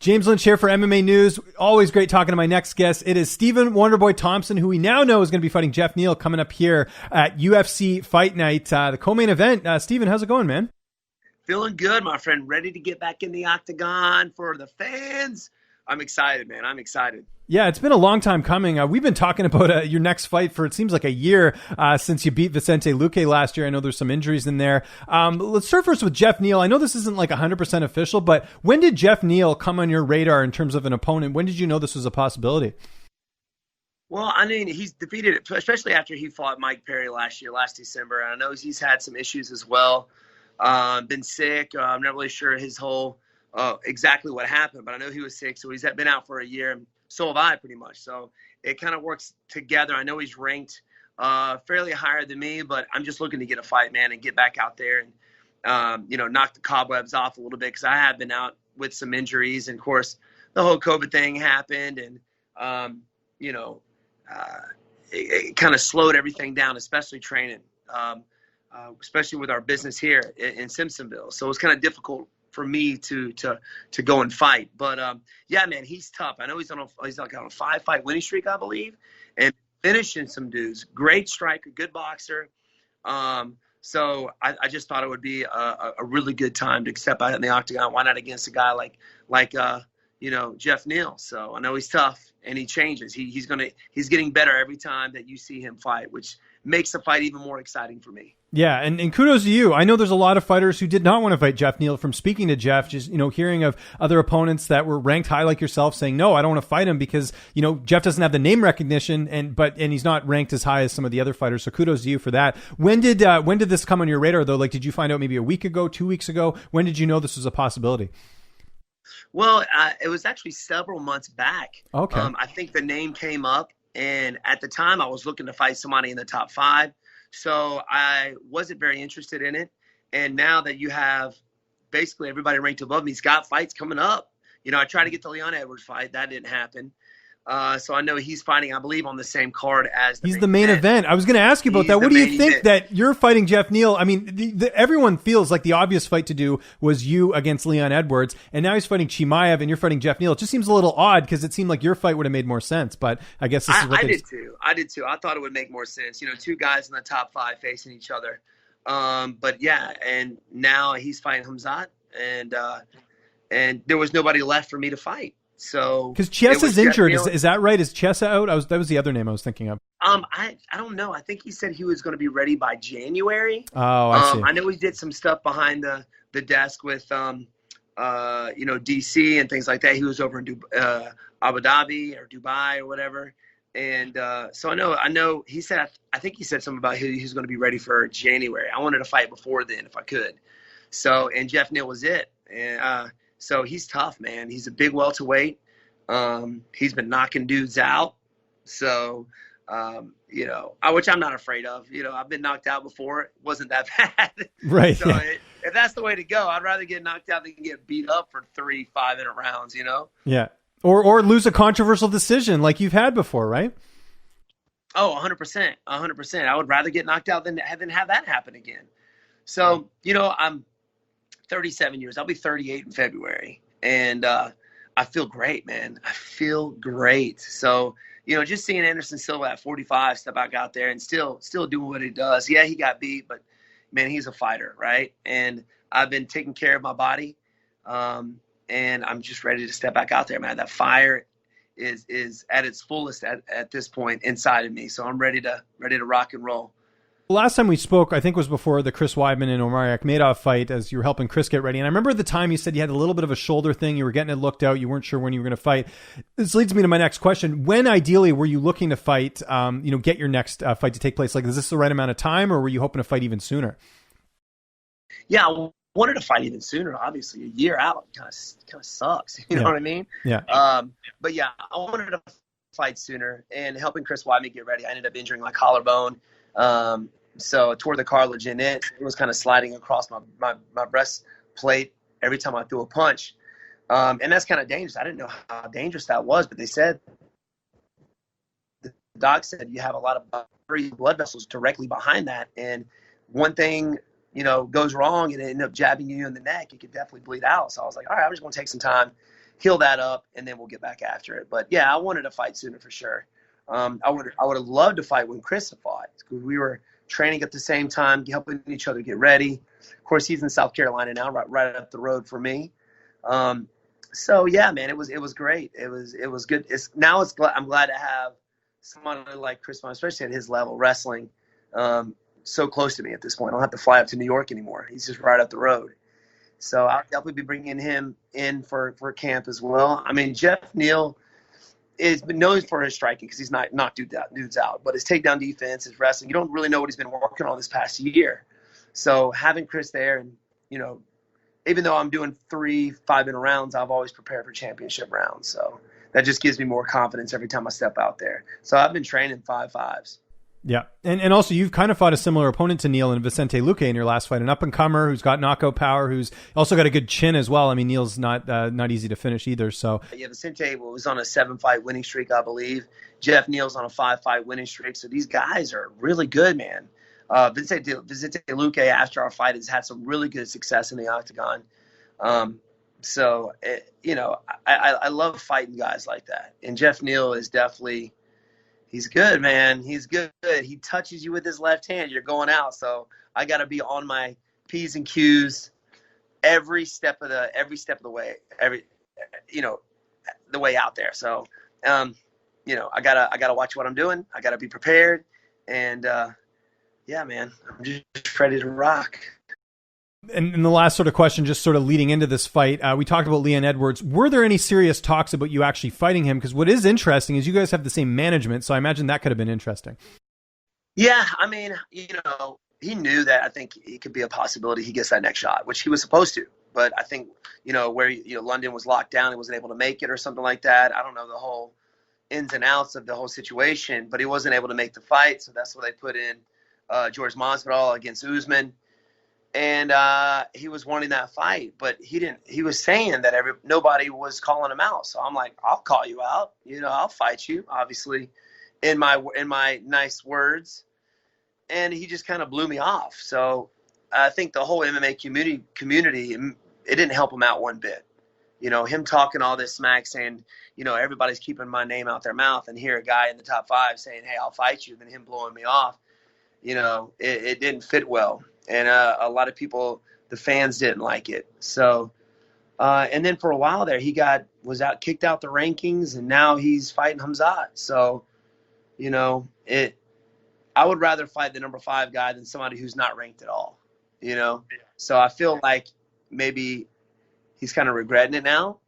James Lynch here for MMA News. Always great talking to my next guest. It is Stephen Wonderboy Thompson, who we now know is going to be fighting Geoff Neal coming up here at UFC Fight Night, the co-main event. Stephen, how's it going, man? Feeling good, my friend. Ready to get back in the octagon for the fans. I'm excited, man. I'm excited. Yeah, it's been a long time coming. We've been talking about your next fight for, it seems like a year since you beat Vicente Luque last year. I know there's some injuries in there. Let's start first with Geoff Neal. I know this isn't like 100% official, but when did Geoff Neal come on your radar in terms of an opponent? When did you know this was a possibility? Well, I mean, he's defeated, especially after he fought Mike Perry last December. And I know he's had some issues as well. Been sick. I'm not really sure his whole exactly what happened, but I know he was sick. So he's been out for a year. So have I, pretty much. So it kind of works together. I know he's ranked fairly higher than me, but I'm just looking to get a fight, man, and get back out there and, knock the cobwebs off a little bit, because I have been out with some injuries. And, of course, the whole COVID thing happened, and, it kind of slowed everything down, especially training, especially with our business here in Simpsonville. So it was kind of difficult for me to go and fight. But yeah, man, he's tough. I know he's like on a 5-fight winning streak, I believe, and finishing some dudes. Great striker, good boxer. So I just thought it would be a really good time to step out in the octagon. Why not against a guy like Geoff Neal? So I know he's tough and he changes. He's getting better every time that you see him fight, which makes the fight even more exciting for me. Yeah, and kudos to you. I know there's a lot of fighters who did not want to fight Geoff Neal. From speaking to Geoff, just hearing of other opponents that were ranked high like yourself saying, no, I don't want to fight him because Geoff doesn't have the name recognition and he's not ranked as high as some of the other fighters. So kudos to you for that. When did this come on your radar though? Like, did you find out maybe a week ago, 2 weeks ago? When did you know this was a possibility? Well, it was actually several months back. Okay. I think the name came up, and at the time I was looking to fight somebody in the top 5. So I wasn't very interested in it. And now that you have basically everybody ranked above me, he's got fights coming up. I tried to get the Leon Edwards fight. That didn't happen. So I know he's fighting, I believe, on the same card as he's the main event. I was going to ask you about that. What do you think that you're fighting Geoff Neal? I mean, everyone feels like the obvious fight to do was you against Leon Edwards, and now he's fighting Chimaev, and you're fighting Geoff Neal. It just seems a little odd because it seemed like your fight would have made more sense. But I guess this is what I did too. I thought it would make more sense. Two guys in the top 5 facing each other. But yeah, and now he's fighting Hamzat, and there was nobody left for me to fight. So because Chiesa's injured, is that right? Is Chiesa out? That was the other name I was thinking of. I don't know. I think he said he was going to be ready by January. Oh, I see. I know he did some stuff behind the desk with DC and things like that. He was over in Abu Dhabi or Dubai or whatever. And so I know he said, I think he said something about he's going to be ready for January. I wanted to fight before then if I could. So, and Geoff Neal was it. And so he's tough, man. He's a big welterweight. He's been knocking dudes out. So, which I'm not afraid of. I've been knocked out before. It wasn't that bad. Right. So if that's the way to go, I'd rather get knocked out than get beat up for 3 5-minute rounds, Yeah. Or lose a controversial decision like you've had before, right? Oh, 100%. 100%. I would rather get knocked out than have that happen again. So, I'm 37 years. I'll be 38 in February. And I feel great, man. I feel great. So, just seeing Anderson Silva at 45 step back out there and still doing what he does. Yeah, he got beat, but, man, he's a fighter, right? And I've been taking care of my body, and I'm just ready to step back out there, man. That fire is at its fullest at this point inside of me. So I'm ready to rock and roll. Last time we spoke, I think was before the Chris Weidman and Omar Akhmedov fight as you were helping Chris get ready. And I remember at the time you said you had a little bit of a shoulder thing. You were getting it looked out. You weren't sure when you were going to fight. This leads me to my next question. When ideally were you looking to fight, get your next fight to take place? Like, is this the right amount of time or were you hoping to fight even sooner? Yeah, I wanted to fight even sooner. Obviously, a year out kind of sucks. You know what I mean? Yeah. But yeah, I wanted to fight sooner and helping Chris Weidman get ready. I ended up injuring my collarbone. So I tore the cartilage in it. It was kind of sliding across my breastplate every time I threw a punch. And that's kind of dangerous. I didn't know how dangerous that was, but they said, the doc said you have a lot of blood vessels directly behind that. And one thing, goes wrong and it ended up jabbing you in the neck, it could definitely bleed out. So I was like, all right, I'm just going to take some time heal that up, and then we'll get back after it. But yeah, I wanted to fight sooner for sure. I would have loved to fight when Chris fought, because we were training at the same time, helping each other get ready. Of course, he's in South Carolina now, right up the road for me. So yeah, man, it was great. It was good. I'm glad to have someone like Chris, especially at his level, wrestling so close to me at this point. I don't have to fly up to New York anymore. He's just right up the road. So I'll definitely be bringing him in for camp as well. I mean, Geoff Neal is known for his striking, because he's not dudes out, but his takedown defense, his wrestling, you don't really know what he's been working on this past year. So having Chris there, and even though I'm doing 3 5-minute rounds, I've always prepared for championship rounds. So that just gives me more confidence every time I step out there. So I've been training 5.5s. Yeah. And also, you've kind of fought a similar opponent to Neal and Vicente Luque in your last fight, an up-and-comer who's got knockout power, who's also got a good chin as well. I mean, Neal's not easy to finish either. So yeah, Vicente was on a 7-fight winning streak, I believe. Geoff Neal's on a 5-fight winning streak. So these guys are really good, man. Vicente Luque, after our fight, has had some really good success in the octagon. I love fighting guys like that. And Geoff Neal is definitely, he's good, man. He's good. He touches you with his left hand, you're going out. So I got to be on my P's and Q's every step of the way, the way out there. So, I gotta watch what I'm doing. I gotta be prepared. And, yeah, man, I'm just ready to rock. And the last sort of question, just sort of leading into this fight, we talked about Leon Edwards. Were there any serious talks about you actually fighting him? Because what is interesting is you guys have the same management, so I imagine that could have been interesting. Yeah, I mean, he knew that. I think it could be a possibility he gets that next shot, which he was supposed to. But I think, where London was locked down, he wasn't able to make it or something like that. I don't know the whole ins and outs of the whole situation, but he wasn't able to make the fight, so that's why they put in George Masvidal against Usman. And he was wanting that fight, but he didn't. He was saying that nobody was calling him out. So I'm like, I'll call you out. I'll fight you, obviously, in my nice words. And he just kind of blew me off. So I think the whole MMA community, it didn't help him out one bit. Him talking all this smack, saying, everybody's keeping my name out their mouth, and here a guy in the top 5 saying, hey, I'll fight you, then him blowing me off. It didn't fit well. And a lot of people, the fans, didn't like it. So, and then for a while there, he was kicked out the rankings, and now he's fighting Hamzat. So, I would rather fight the number 5 guy than somebody who's not ranked at all. So I feel like maybe he's kind of regretting it now.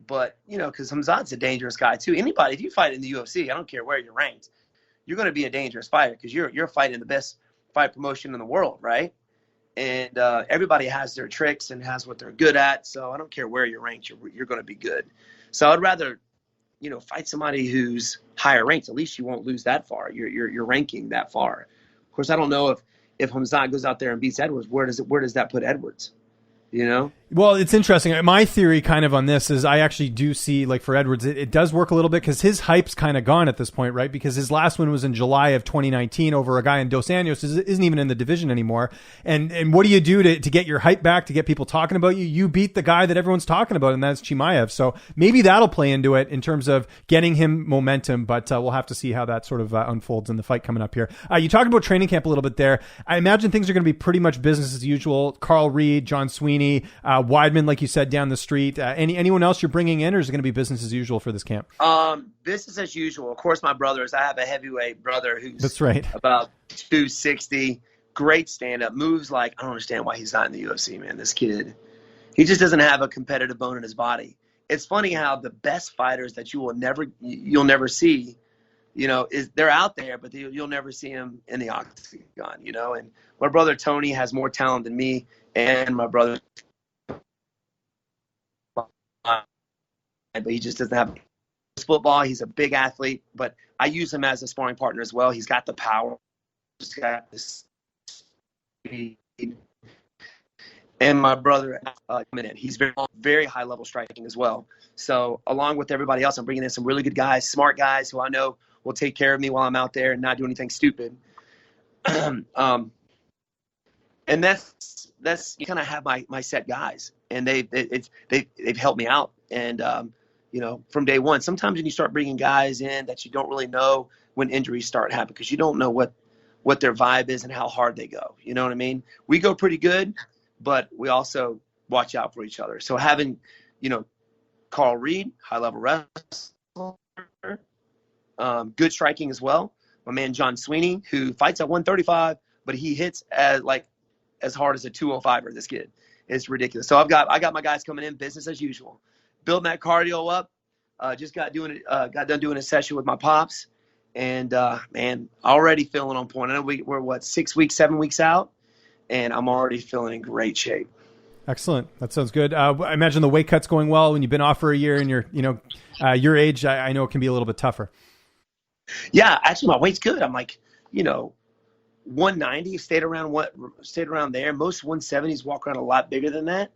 But because Hamzat's a dangerous guy too. Anybody, if you fight in the UFC, I don't care where you're ranked, you're going to be a dangerous fighter, because you're fighting the best fight promotion in the world, right? And everybody has their tricks and has what they're good at. So I don't care where you're ranked, you're going to be good. So I'd rather, fight somebody who's higher ranked. At least you won't lose that far. You're ranking that far. Of course, I don't know if Hamzat goes out there and beats Edwards, where does that put Edwards? Well, it's interesting. My theory kind of on this is I actually do see, like, for Edwards, it does work a little bit, because his hype's kind of gone at this point, right? Because his last win was in July of 2019 over a guy in Dos Anjos, isn't even in the division anymore. And what do you do to get your hype back, to get people talking about you? You beat the guy that everyone's talking about, and that's Chimaev. So maybe that'll play into it in terms of getting him momentum, but we'll have to see how that sort of unfolds in the fight coming up here. You talked about training camp a little bit there. I imagine things are going to be pretty much business as usual. Carl Reed, John Sweeney, Weidman, like you said, down the street. Anyone else you're bringing in, or is it going to be business as usual for this camp? Business as usual. Of course, my brothers. I have a heavyweight brother who's that's right, about 260. Great stand-up moves. Like, I don't understand why he's not in the UFC, man. This kid, he just doesn't have a competitive bone in his body. It's funny how the best fighters that you'll never see, they're out there, but you'll never see them in the octagon. And my brother Tony has more talent than me, and my brother, but he just doesn't have football. He's a big athlete, but I use him as a sparring partner as well. He's got the power. He's got this speed. And my brother, he's very high level striking as well. So along with everybody else, I'm bringing in some really good guys, smart guys who I know will take care of me while I'm out there and not do anything stupid. And that's you kind of have my set guys, and they've helped me out. And from day one. Sometimes when you start bringing guys in that you don't really know when injuries start happening, because you don't know what their vibe is and how hard they go. You know what I mean? We go pretty good, but we also watch out for each other. So having, Carl Reed, high-level wrestler, good striking as well. My man John Sweeney, who fights at 135, but he hits as hard as a 205er. This kid, it's ridiculous. So I got my guys coming in, business as usual, building that cardio up. Just got done doing a session with my pops, and man, already feeling on point. I know we're 6 weeks, 7 weeks out, and I'm already feeling in great shape. Excellent. That sounds good. I imagine the weight cut's going well when you've been off for a year and you're, your age. I know it can be a little bit tougher. Yeah, actually, my weight's good. I'm like, 190. Stayed around there. Most 170s walk around a lot bigger than that.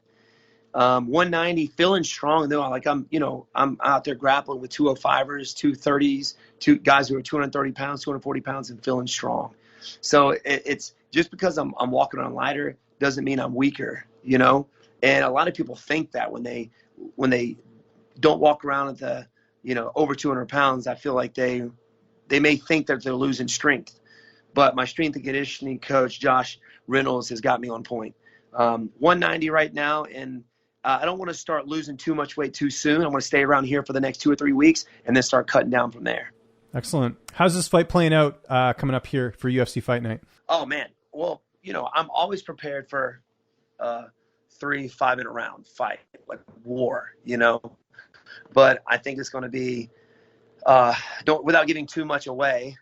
190, feeling strong though. I'm out there grappling with 205ers, 230s, two guys who are 230 pounds, 240 pounds, and feeling strong. So it's just because I'm walking on lighter doesn't mean I'm weaker, And a lot of people think that when they don't walk around at the, over 200 pounds, I feel like they may think that they're losing strength. But my strength and conditioning coach, Josh Reynolds, has got me on point. 190 right now, and I don't want to start losing too much weight too soon. I want to stay around here for the next 2 or 3 weeks and then start cutting down from there. Excellent. How's this fight playing out coming up here for UFC Fight Night? Oh, man. Well, I'm always prepared for 3 5-minute round fight, like war, But I think it's going to be, without giving too much away,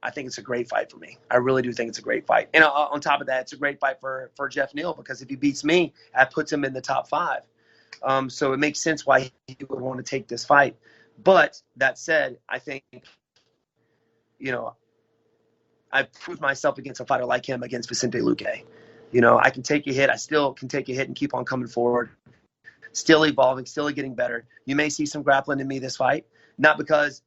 I think it's a great fight for me. I really do think it's a great fight. And on top of that, it's a great fight for Geoff Neal, because if he beats me, that puts him in the top 5. So it makes sense why he would want to take this fight. But that said, I think, I've proved myself against a fighter like him, against Vicente Luque. I can take a hit. I still can take a hit and keep on coming forward. Still evolving, still getting better. You may see some grappling in me this fight, not because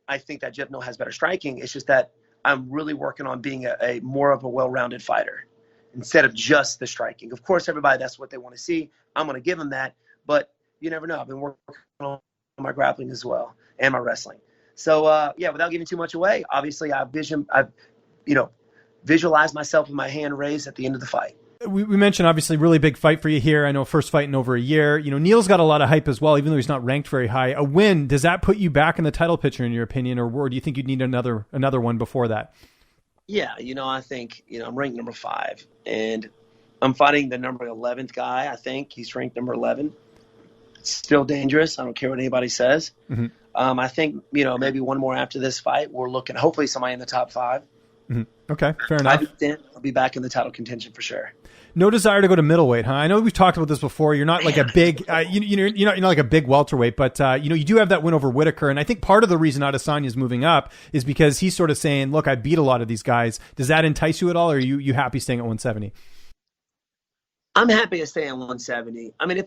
I think that Geoff Neal has better striking. It's just that I'm really working on being a more of a well-rounded fighter instead of just the striking. Of course, everybody, that's what they want to see. I'm going to give them that, but you never know. I've been working on my grappling as well and my wrestling. So, without giving too much away, obviously I've visualized myself with my hand raised at the end of the fight. We mentioned, obviously, really big fight for you here. I know first fight in over a year. Neal's got a lot of hype as well, even though he's not ranked very high. A win, does that put you back in the title picture, in your opinion, or do you think you'd need another one before that? Yeah, I think, I'm ranked number 5, and I'm fighting the number 11th guy. I think he's ranked number 11. It's still dangerous. I don't care what anybody says. Mm-hmm. I think, maybe one more after this fight. We're looking, hopefully, somebody in the top 5. Mm-hmm. Okay, fair enough. I'll be back in the title contention for sure. No desire to go to middleweight, huh? I know we've talked about this before. You're not like a big, you're not like a big welterweight, but you do have that win over Whitaker, and I think part of the reason Adesanya is moving up is because he's sort of saying, "Look, I beat a lot of these guys." Does that entice you at all, or are you happy staying at 170? I'm happy to stay at 170. I mean,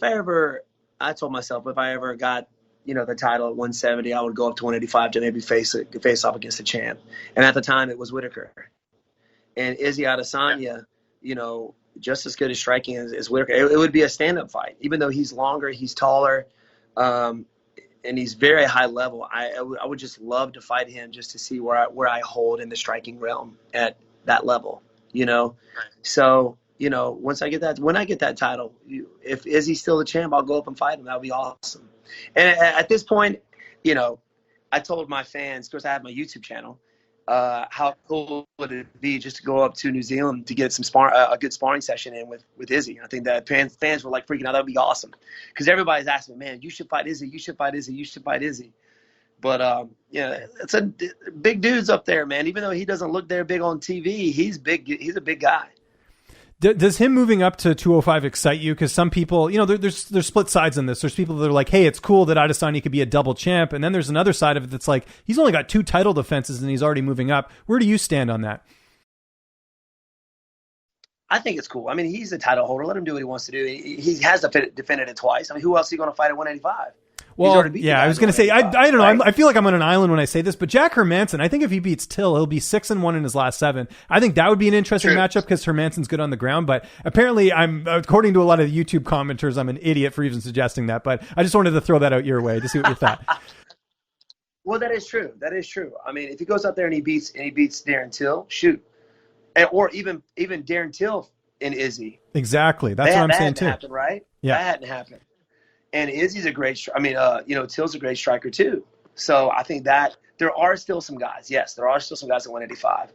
I told myself if I ever got the title at 170, I would go up to 185 to maybe face off against the champ. And at the time, it was Whitaker, and Izzy Adesanya, just as good as striking as Whitaker. It would be a stand-up fight, even though he's longer, he's taller, and he's very high level. I would just love to fight him just to see where I hold in the striking realm at that level, So, when I get that title, if Izzy's still the champ, I'll go up and fight him. That would be awesome. And at this point, I told my fans, of course, I have my YouTube channel, how cool would it be just to go up to New Zealand to get a good sparring session in with Izzy. I think that fans were like freaking out. That would be awesome, because everybody's asking, man, you should fight Izzy, you should fight Izzy, you should fight Izzy. But it's a big dude's up there, man. Even though he doesn't look there big on TV, he's big. He's a big guy. Does him moving up to 205 excite you? Because some people, there's split sides on this. There's people that are like, hey, it's cool that Adesanya could be a double champ. And then there's another side of it that's like, he's only got 2 title defenses and he's already moving up. Where do you stand on that? I think it's cool. I mean, he's a title holder. Let him do what he wants to do. He has defended it twice. I mean, who else is he going to fight at 185? Well, yeah, I was going to say, I don't know. Right? I feel like I'm on an island when I say this, but Jack Hermanson, I think if he beats Till, he'll be 6-1 in his last 7. I think that would be an interesting matchup because Hermanson's good on the ground, but apparently according to a lot of YouTube commenters, I'm an idiot for even suggesting that, but I just wanted to throw that out your way to see what you thought. Well, that is true. That is true. I mean, if he goes out there and he beats Darren Till, shoot. Or even Darren Till and Izzy. Exactly. That's what I'm saying too. Happen, right? Yeah. That hadn't happened. And Izzy's a great, Till's a great striker too. So I think that there are still some guys. Yes, there are still some guys at 185.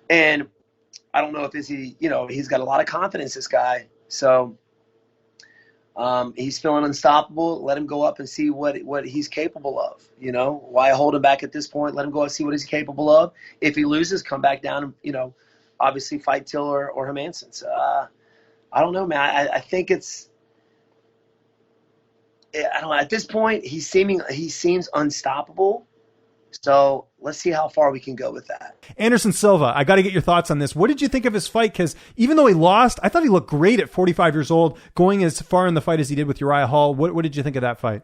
And I don't know if Izzy, he's got a lot of confidence, this guy. So he's feeling unstoppable. Let him go up and see what he's capable of. Why hold him back at this point? Let him go and see what he's capable of. If he loses, come back down and, obviously fight Till or Hermansson. So, I don't know, man. I think I don't know. At this point, he seems unstoppable. So let's see how far we can go with that. Anderson Silva, I got to get your thoughts on this. What did you think of his fight? Because even though he lost, I thought he looked great at 45 years old, going as far in the fight as he did with Uriah Hall. What did you think of that fight?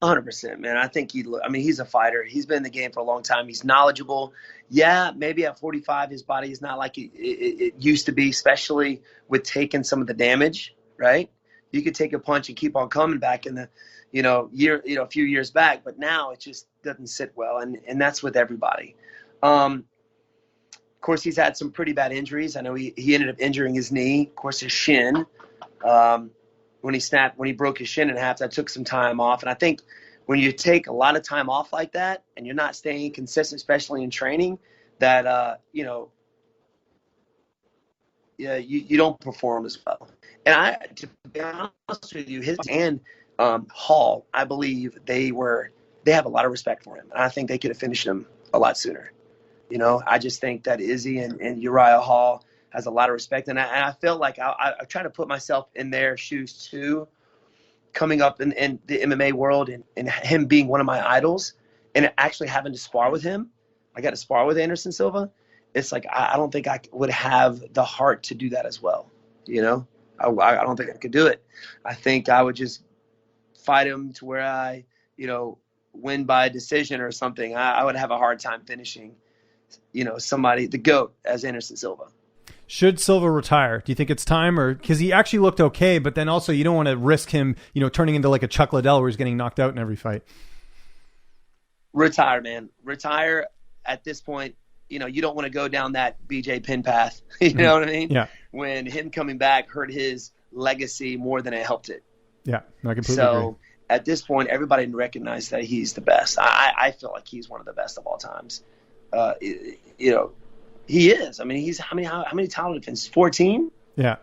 100%, man. I think he's a fighter. He's been in the game for a long time. He's knowledgeable. Yeah, maybe at 45, his body is not like it used to be, especially with taking some of the damage, right? You could take a punch and keep on coming back in the, a few years back, but now it just doesn't sit well, and that's with everybody. Of course, he's had some pretty bad injuries. I know he ended up injuring his knee, of course, his shin. When he broke his shin in half, that took some time off. And I think when you take a lot of time off like that and you're not staying consistent, especially in training, that, you don't perform as well. And to be honest with you, his and Hall, I believe they have a lot of respect for him. And I think they could have finished him a lot sooner. I just think that Izzy and Uriah Hall has a lot of respect. And I felt like I try to put myself in their shoes too, coming up in the MMA world and him being one of my idols and actually having to spar with him. I got to spar with Anderson Silva. It's like, I don't think I would have the heart to do that as well. I don't think I could do it. I think I would just fight him to where I, win by decision or something. I would have a hard time finishing, somebody, the GOAT, as Anderson Silva. Should Silva retire? Do you think it's time, or because he actually looked okay, but then also you don't want to risk him, turning into like a Chuck Liddell where he's getting knocked out in every fight? Retire, man. Retire at this point. You don't want to go down that BJ Penn path. You know what I mean? Yeah. When him coming back hurt his legacy more than it helped it. Yeah, I completely agree. At this point, everybody recognizes that he's the best. I feel like he's one of the best of all times. He is. I mean, he's how many title defenses? 14? Yeah.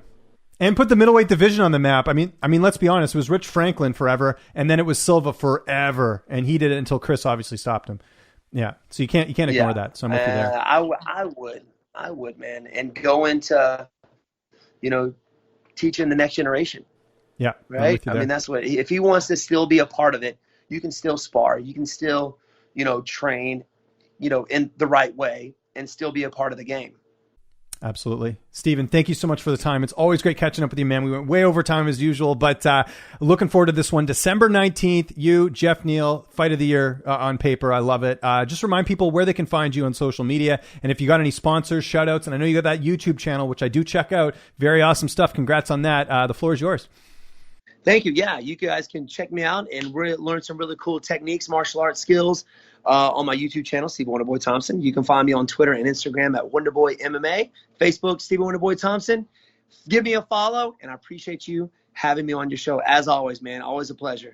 And put the middleweight division on the map. I mean, let's be honest. It was Rich Franklin forever, and then it was Silva forever, and he did it until Chris obviously stopped him. Yeah. So you can't ignore that. So I'm with you there. I would, man, and go into, teaching the next generation. Yeah. Right. I mean, that's what, if he wants to still be a part of it, you can still spar. You can still, train, in the right way and still be a part of the game. Absolutely. Steven, thank you so much for the time. It's always great catching up with you, man. We went way over time as usual, but looking forward to this one. December 19th, you, Geoff Neal, Fight of the Year on paper. I love it. Just remind people where they can find you on social media. And if you got any sponsors, shout outs, and I know you got that YouTube channel, which I do check out. Very awesome stuff. Congrats on that. The floor is yours. Thank you. Yeah, you guys can check me out and learn some really cool techniques, martial arts skills on my YouTube channel, Stevie Wonderboy Thompson. You can find me on Twitter and Instagram at Wonderboy MMA, Facebook, Stevie Wonderboy Thompson. Give me a follow, and I appreciate you having me on your show. As always, man, always a pleasure.